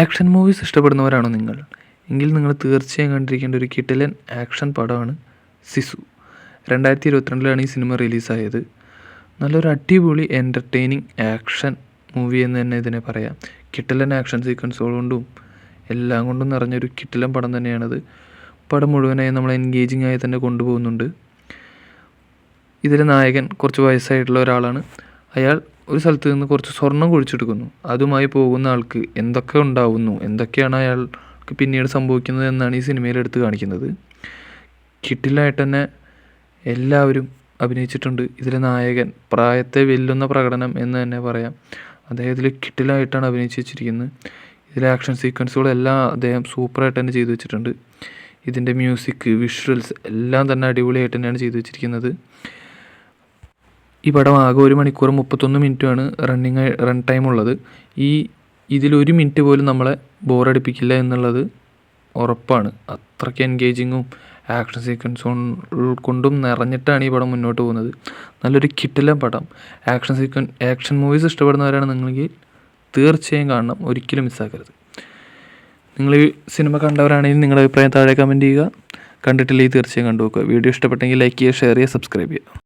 Action movies ഇഷ്ടപ്പെടുന്നവരാണോ നിങ്ങൾ? എങ്കിൽ നിങ്ങൾ തീർച്ചയായും കണ്ടിരിക്കേണ്ട ഒരു കിടിലൻ ആക്ഷൻ പടമാണ് സിസു. 2022 ഈ സിനിമ റിലീസായത്. നല്ലൊരു അടിപൊളി എൻ്റർടൈനിങ് ആക്ഷൻ മൂവി എന്ന് തന്നെ ഇതിനെ പറയാം. കിടിലൻ ആക്ഷൻ സീക്വൻസുകൾ കൊണ്ടും എല്ലാം കൊണ്ടും നിറഞ്ഞൊരു കിടിലൻ പടം തന്നെയാണത്. പടം മുഴുവനായി നമ്മൾ എൻഗേജിങ് ആയി തന്നെ കൊണ്ടുപോകുന്നുണ്ട്. ഇതിലെ നായകൻ കുറച്ച് വയസ്സായിട്ടുള്ള ഒരാളാണ്. അയാൾ ഒരു സ്ഥലത്ത് നിന്ന് കുറച്ച് സ്വർണം കുഴിച്ചെടുക്കുന്നു. അതുമായി പോകുന്ന ആൾക്ക് എന്തൊക്കെ ഉണ്ടാവുന്നു, എന്തൊക്കെയാണ് അയാൾക്ക് പിന്നീട് സംഭവിക്കുന്നത് എന്നാണ് ഈ സിനിമയിൽ എടുത്ത് കാണിക്കുന്നത്. കിടിലായിട്ട് തന്നെ എല്ലാവരും അഭിനയിച്ചിട്ടുണ്ട്. ഇതിലെ നായകൻ പ്രായത്തെ വെല്ലുന്ന പ്രകടനം എന്ന് തന്നെ പറയാം. അദ്ദേഹം ഇതിൽ കിടിലായിട്ടാണ് അഭിനയിച്ച് വെച്ചിരിക്കുന്നത്. ഇതിലെ ആക്ഷൻ സീക്വൻസുകളെല്ലാം അദ്ദേഹം സൂപ്പറായിട്ട് തന്നെ ചെയ്തു വെച്ചിട്ടുണ്ട്. ഇതിൻ്റെ മ്യൂസിക്, വിഷ്വൽസ് എല്ലാം തന്നെ അടിപൊളിയായിട്ട് തന്നെയാണ് ചെയ്തു വെച്ചിരിക്കുന്നത്. ഈ പടം ആകെ 1 മണിക്കൂർ 31 മിനിറ്റുമാണ് റൺ ടൈം ഉള്ളത്. ഇതിലൊരു മിനിറ്റ് പോലും നമ്മളെ ബോറടിപ്പിക്കില്ല എന്നുള്ളത് ഉറപ്പാണ്. അത്രയ്ക്ക് എൻഗേജിങ്ങും ആക്ഷൻ സീക്വൻസും കൊണ്ടും നിറഞ്ഞിട്ടാണ് ഈ പടം മുന്നോട്ട് പോകുന്നത്. നല്ലൊരു കിടിലൻ പടം. ആക്ഷൻ മൂവീസ് ഇഷ്ടപ്പെടുന്നവരാണ് നിങ്ങളെങ്കിൽ തീർച്ചയായും കാണണം, ഒരിക്കലും മിസ്സാക്കരുത്. നിങ്ങൾ ഈ സിനിമ കണ്ടവരാണെങ്കിൽ നിങ്ങളുടെ അഭിപ്രായം താഴെ കമൻറ്റ് ചെയ്യുക. കണ്ടിട്ടില്ലെങ്കിൽ തീർച്ചയായും കണ്ടു നോക്കുക. വീഡിയോ ഇഷ്ടപ്പെട്ടെങ്കിൽ ലൈക്ക് ചെയ്യുക, ഷെയർ ചെയ്യുക, സബ്സ്ക്രൈബ് ചെയ്യുക.